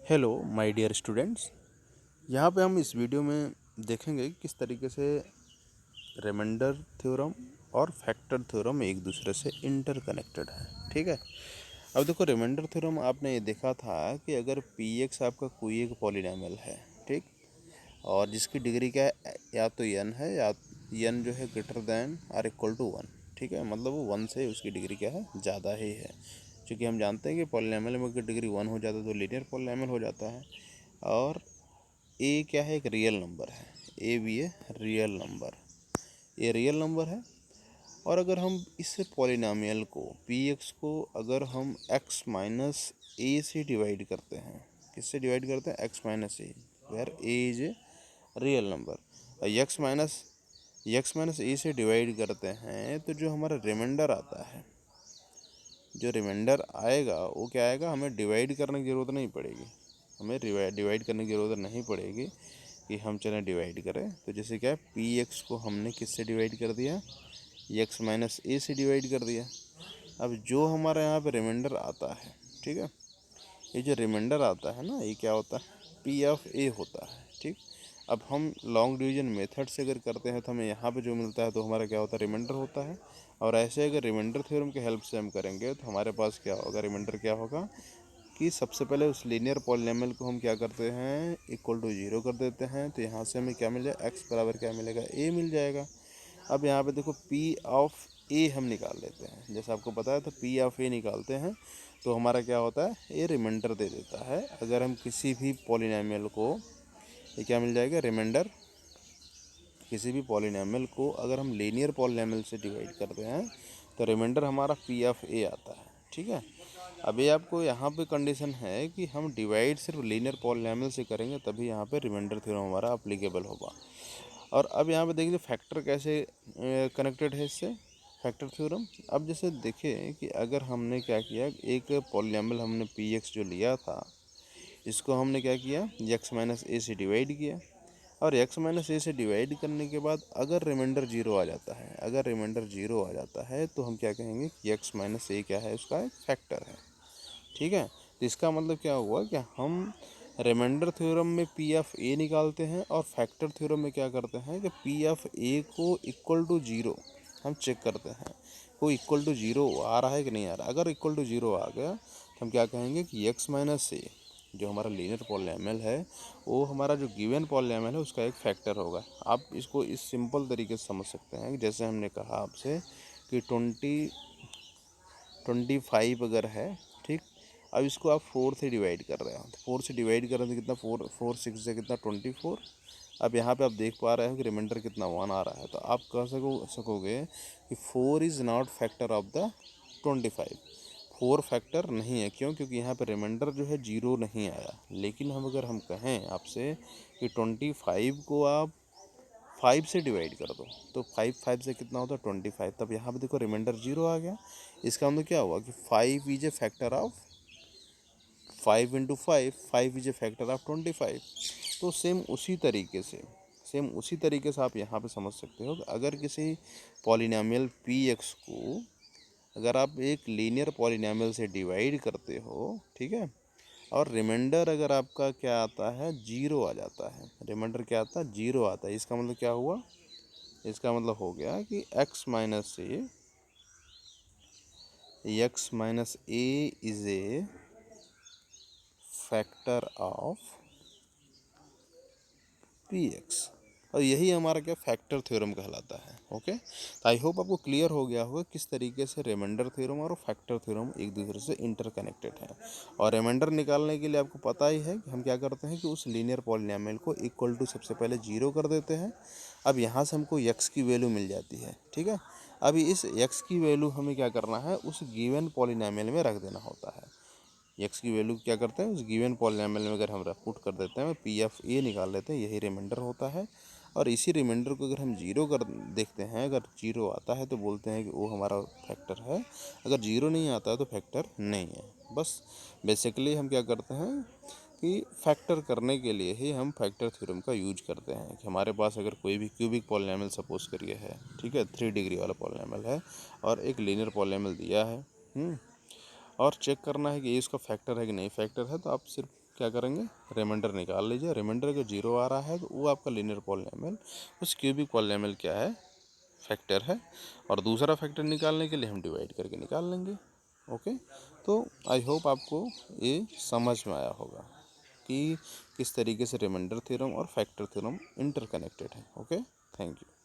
Hello my dear students. यहाँ पे हम इस वीडियो में देखेंगे कि किस तरीके से रिमाइंडर थ्योरम और फैक्टर थ्योरम एक दूसरे से इंटरकनेक्टेड है। ठीक है, अब देखो रिमाइंडर थ्योरम आपने ये देखा था कि अगर पी एक्स आपका कोई एक पॉलिनॉमियल है, ठीक, और जिसकी डिग्री क्या है, या तो एन है या एन जो है greater than or equal to one. ठीक है, मतलब वो वन से उसकी डिग्री क्या है, ज़्यादा ही है। क्योंकि हम जानते हैं कि पॉलिनॉमियल में अगर डिग्री वन हो जाता है तो लीनियर पॉलिनॉमियल हो जाता है। और ए क्या है, एक रियल नंबर है, ए भी है रियल नंबर, ये रियल नंबर है। और अगर हम इस पॉलिनॉमियल को पी एक्स को अगर हम एक्स माइनस ए से डिवाइड करते हैं, किससे डिवाइड करते हैं, x minus a, where a is a real number, और एक्स माइनस ए से डिवाइड करते हैं तो जो हमारा रिमाइंडर आता है, जो रिमाइंडर आएगा वो क्या आएगा, हमें डिवाइड करने की ज़रूरत नहीं पड़ेगी, हमें डिवाइड करने की ज़रूरत नहीं पड़ेगी कि हम चलें डिवाइड करें। तो जैसे क्या है, पी एक्स को हमने किससे डिवाइड कर दिया, एक्स माइनस ए से डिवाइड कर दिया। अब जो हमारे यहाँ पे रिमाइंडर आता है, ठीक है, ये जो रिमाइंडर आता है ना, ये क्या होता है, पी ऑफ ए होता है। ठीक, अब हम लॉन्ग डिवीजन मेथड से अगर करते हैं तो हमें यहाँ पे जो मिलता है तो हमारा क्या होता है, रिमाइंडर होता है। और ऐसे अगर रिमाइंडर थ्योरम के हेल्प से हम करेंगे तो हमारे पास क्या होगा, रिमाइंडर क्या होगा कि सबसे पहले उस लीनियर पॉलिनॉमियल को हम क्या करते हैं, इक्वल टू जीरो कर देते हैं। तो यहाँ से हमें क्या मिल जाए, एक्स बराबर क्या मिलेगा, ए मिल जाएगा। अब यहाँ पे देखो पी ऑफ ए हम निकाल लेते हैं, जैसे आपको पता है, तो पी ऑफ ए निकालते हैं तो हमारा क्या होता है, ये रिमाइंडर दे देता है। अगर हम किसी भी पॉलिनॉमियल को, ये क्या मिल जाएगा, रिमाइंडर, किसी भी पॉलिनॉमियल को अगर हम लीनियर पॉलिनॉमियल से डिवाइड करते हैं तो रिमाइंडर हमारा पी ऑफ ए आता है। ठीक है, अभी आपको यहाँ पे कंडीशन है कि हम डिवाइड सिर्फ लीनियर पॉलिनॉमियल से करेंगे तभी यहाँ पे रिमाइंडर थ्योरम हमारा अप्लीकेबल होगा। और अब यहाँ पे देखिए फैक्टर कैसे कनेक्टेड है इससे, फैक्टर थ्योरम। अब जैसे देखिए कि अगर हमने क्या किया, एक पॉलिनॉमियल हमने पी एक्स जो लिया था, इसको हमने क्या किया, एक्स माइनस ए से डिवाइड किया। और एक्स माइनस ए से डिवाइड करने के बाद अगर रिमाइंडर जीरो आ जाता है, अगर रिमाइंडर जीरो आ जाता है तो हम क्या कहेंगे कि एक्स माइनस ए क्या है, उसका एक फैक्टर है। ठीक है, तो इसका मतलब क्या हुआ कि हम रिमाइंडर थ्योरम में पी ऑफ ए निकालते हैं और फैक्टर थ्योरम में क्या करते हैं कि पी ऑफ ए को इक्वल टू जीरो हम चेक करते हैं, कोई इक्वल टू जीरो आ रहा है कि नहीं आ रहा। अगर इक्वल टू जीरो आ गया तो हम क्या कहेंगे कि एक्स माइनस ए जो हमारा लीनियर पॉलिनॉमियल है, वो हमारा जो गिवन पॉलिनॉमियल है उसका एक फैक्टर होगा। आप इसको इस सिंपल तरीके से समझ सकते हैं कि जैसे हमने कहा आपसे कि 25 अगर है, ठीक, अब इसको आप 4 से डिवाइड कर रहे हो, तो 4 से डिवाइड कर रहे हैं तो कितना, 4 6 से कितना 24। अब यहाँ पे आप देख पा रहे हो कि रिमाइंडर कितना 1 आ रहा है, तो आप कह सकोगे कि 4 is not factor of the 25। 4 factor नहीं है, क्यों, क्योंकि यहाँ पे रिमाइंडर जो है जीरो नहीं आया। लेकिन हम अगर हम कहें आपसे कि 25 को आप 5 से डिवाइड कर दो तो 5 से कितना होता है, 25। तब यहाँ पे देखो रिमाइंडर जीरो आ गया। इसका मतलब क्या हुआ कि 5 is a factor of 5 into 5 is a factor of 25। तो सेम उसी तरीके से आप यहाँ पे समझ सकते हो कि अगर किसी पॉलिनॉमियल पी एक्स को अगर आप एक लीनियर पॉलिनॉमियल से डिवाइड करते हो, ठीक है, और रिमाइंडर अगर आपका क्या आता है, जीरो आ जाता है, रिमाइंडर क्या आता है, जीरो आता है, इसका मतलब क्या हुआ, इसका मतलब हो गया कि x minus A is A factor of P x. और यही हमारा क्या फैक्टर थ्योरम कहलाता है। ओके, तो आई होप आपको क्लियर हो गया होगा किस तरीके से रिमाइंडर थ्योरम और फैक्टर थ्योरम एक दूसरे से इंटरकनेक्टेड है। और रिमाइंडर निकालने के लिए आपको पता ही है कि हम क्या करते हैं कि उस लीनियर पॉलिनॉमियल को इक्वल टू सबसे पहले जीरो कर देते हैं। अब यहाँ से हमको एक्स की वैल्यू मिल जाती है। ठीक है, अभी इस एक्स की वैल्यू हमें क्या करना है, उस गिवन पॉलिनॉमियल में रख देना होता है। एक्स की वैल्यू क्या करते हैं, उस गिवन पॉलिनॉमियल में अगर हम पुट कर देते हैं, पी एफ ए निकाल लेते हैं, यही रिमाइंडर होता है। और इसी रिमाइंडर को अगर हम जीरो कर देखते हैं, अगर जीरो आता है तो बोलते हैं कि वो हमारा फैक्टर है, अगर जीरो नहीं आता है तो फैक्टर नहीं है। बस बेसिकली हम क्या करते हैं कि फैक्टर करने के लिए ही हम फैक्टर थ्योरम का यूज करते हैं कि हमारे पास अगर कोई भी क्यूबिक पॉलिनॉमियल सपोज करिए है, ठीक है, 3 डिग्री वाला पॉलिनॉमियल है और एक लीनियर पॉलिनॉमियल दिया है, और चेक करना है कि ये इसका फैक्टर है कि नहीं फैक्टर है, तो आप सिर्फ क्या करेंगे, रिमाइंडर निकाल लीजिए। रिमाइंडर का 0 आ रहा है तो वो आपका लीनियर पॉलिनॉमियल, उस क्यूबिक पॉलिनॉमियल क्या है, फैक्टर है। और दूसरा फैक्टर निकालने के लिए हम डिवाइड करके निकाल लेंगे। ओके, तो आई होप आपको ये समझ में आया होगा कि किस तरीके से रिमाइंडर थ्योरम और फैक्टर थ्योरम इंटरकनेक्टेड है। Okay, thank you.